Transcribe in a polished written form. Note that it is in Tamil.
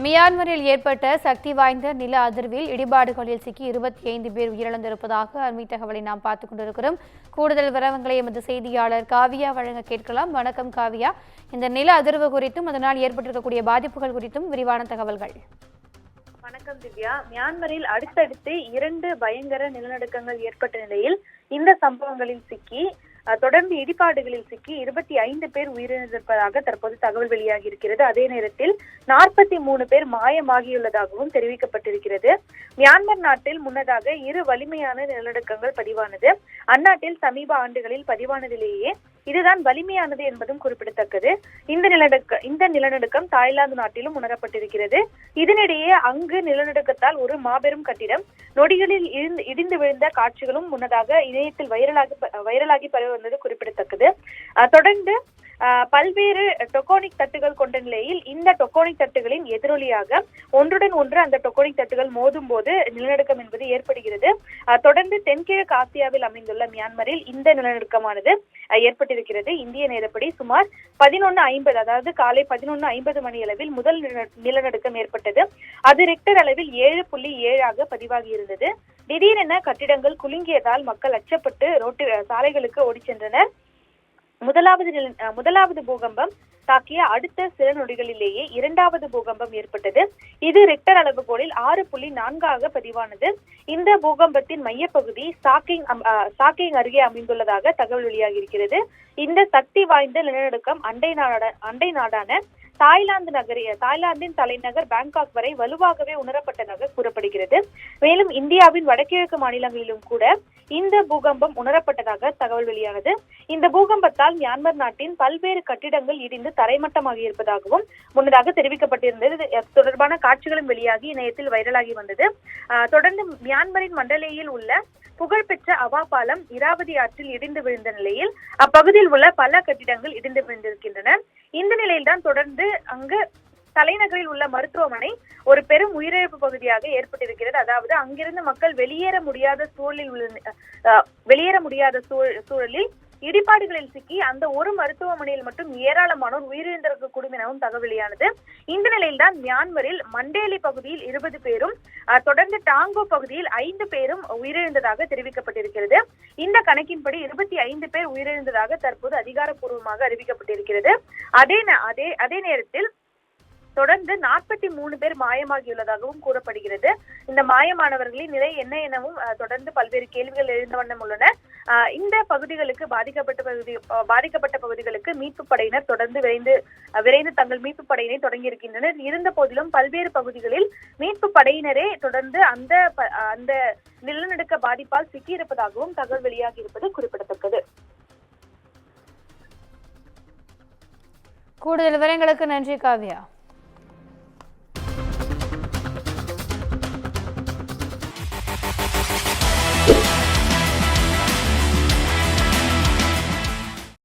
மியான்மரில் ஏற்பட்ட சக்தி வாய்ந்த நில அதிர்வில் இடிபாடுகளில் சிக்கி 25 பேர் உயிரிழந்திருப்பதாக அண்மை தகவலை நாம் பார்த்துக் கொண்டிருக்கிறோம். கூடுதல் விவரங்களை எமது செய்தியாளர் காவியா வழங்க கேட்கலாம். வணக்கம் காவியா, இந்த நில அதிர்வு குறித்தும் அதனால் ஏற்பட்டிருக்கக்கூடிய பாதிப்புகள் குறித்தும் விரிவான தகவல்கள். வணக்கம் திவ்யா. மியான்மரில் அடுத்தடுத்து 2 பயங்கர நிலநடுக்கங்கள் ஏற்பட்ட நிலையில் இந்த சம்பவங்களில் சிக்கி தொடர்ந்து இடிபாடுகளில் சிக்கி 25 பேர் உயிரிழந்திருப்பதாக தற்போது தகவல் வெளியாகி இருக்கிறது. அதே நேரத்தில் 43 பேர் மாயமாகியுள்ளதாகவும் தெரிவிக்கப்பட்டிருக்கிறது. மியான்மர் நாட்டில் முன்னதாக 2 வலிமையான நிலநடுக்கங்கள் பதிவானது. அந்நாட்டில் சமீப ஆண்டுகளில் பதிவானதிலேயே இதுதான் வலிமையானது என்பதும் குறிப்பிடத்தக்கது. இந்த நிலநடுக்கம் தாய்லாந்து நாட்டிலும் உணரப்பட்டிருக்கிறது. இதனிடையே அங்கு நிலநடுக்கத்தால் ஒரு மாபெரும் கட்டிடம் நொடிகளில் இடிந்து விழுந்த காட்சிகளும் முன்னதாக இணையத்தில் வைரலாகி பரவி வந்தது குறிப்பிடத்தக்கது. தொடர்ந்து பல்வேறு டொக்கோனிக் தட்டுகள் கொண்ட நிலையில் இந்த டொக்கோனிக் தட்டுகளின் எதிரொலியாக ஒன்றுடன் ஒன்று அந்த டொக்கோனிக் தட்டுகள் மோதும் போது நிலநடுக்கம் என்பது ஏற்படுகிறது. தொடர்ந்து தென்கிழக்கு ஆசியாவில் அமைந்துள்ள மியான்மரில் இந்த நிலநடுக்கமானது ஏற்பட்டிருக்கிறது. இந்திய நேரப்படி சுமார் 11:50, அதாவது காலை 11:50 மணி அளவில் முதல் நிலநடுக்கம் ஏற்பட்டது. அது ரிக்டர் அளவில் 7.7 பதிவாகி இருந்தது. திடீரென கட்டிடங்கள் குலுங்கியதால் மக்கள் அச்சப்பட்டு சாலைகளுக்கு ஓடி சென்றனர். முதலாவது பூகம்பம் தாக்கிய அடுத்த சில நொடிகளிலேயே 2வது பூகம்பம் ஏற்பட்டது. இது ரிக்டர் அளவுகோலில் 6.4 பதிவானது. இந்த பூகம்பத்தின் மையப்பகுதி சாக்கிங் அருகே அமைந்துள்ளதாக தகவல் வெளியாகியிருக்கிறது. இந்த சக்தி வாய்ந்த நிலநடுக்கம் அண்டை நாடான தாய்லாந்தின் தலைநகர் பாங்காக் வரை வலுவாகவே உணரப்பட்டதாக கூறப்படுகிறது. மேலும் இந்தியாவின் வடகிழக்கு மாநிலங்களிலும் கூட இந்த பூகம்பம் உணரப்பட்டதாக தகவல் வெளியானது. இந்த பூகம்பத்தால் மியான்மர் நாட்டின் பல்வேறு கட்டிடங்கள் இடிந்து தரைமட்டமாகி இருப்பதாகவும் முன்னதாக தெரிவிக்கப்பட்டிருந்தது. தொடர்பான காட்சிகளும் வெளியாகி இணையத்தில் வைரலாகி வந்தது. தொடர்ந்து மியான்மரின் மண்டலேயில் உள்ள புகழ்பெற்ற அவா பாலம் இராவதி ஆற்றில் இடிந்து விழுந்த நிலையில் அப்பகுதியில் உள்ள பல கட்டிடங்கள் இடிந்து விழுந்திருக்கின்றன. இந்த நிலையில்தான் தொடர்ந்து அங்கு தலைநகரில் உள்ள மருத்துவமனை ஒரு பெரும் உயிரிழப்பு பகுதியாக ஏற்பட்டிருக்கிறது. அதாவது அங்கிருந்து மக்கள் வெளியேற முடியாத சூழலில் இடிபாடுகளில் சிக்கி அந்த ஒரு மருத்துவமனையில் மட்டும் ஏராளமானோர் உயிரிழந்திருக்கக்கூடும் எனவும் தகவல் வெளியானது. இந்த நிலையில்தான் மியான்மரில் மண்டேலி பகுதியில் 20 பேரும் தொடர்ந்து டாங்கோ பகுதியில் 5 பேரும் உயிரிழந்ததாக தெரிவிக்கப்பட்டிருக்கிறது. இந்த கணக்கின்படி 25 பேர் உயிரிழந்ததாக தற்போது அதிகாரப்பூர்வமாக அறிவிக்கப்பட்டிருக்கிறது. அதே நேரத்தில் தொடர்ந்து 43 பேர் மாயமாகியுள்ளதாகவும் கூறப்படுகிறது. இந்த மாயமானவர்களின் நிலை என்ன எனவும் தொடர்ந்து பல்வேறு கேள்விகள் எழுந்த வண்ணம் உள்ளன. இந்த பகுதிகளுக்கு பாதிக்கப்பட்ட பகுதிகளுக்கு மீட்பு படையினர் தொடர்ந்து விரைந்து தங்கள் மீட்பு படையினை தொடங்கியிருக்கின்றனர். இருந்த போதிலும் பல்வேறு பகுதிகளில் மீட்பு படையினரே தொடர்ந்து அந்த நிலநடுக்க பாதிப்பால் சிக்கியிருப்பதாகவும் தகவல் வெளியாகி இருப்பது குறிப்பிடத்தக்கது. கூடுதல் விவரங்களுக்கு நன்றி காவியா.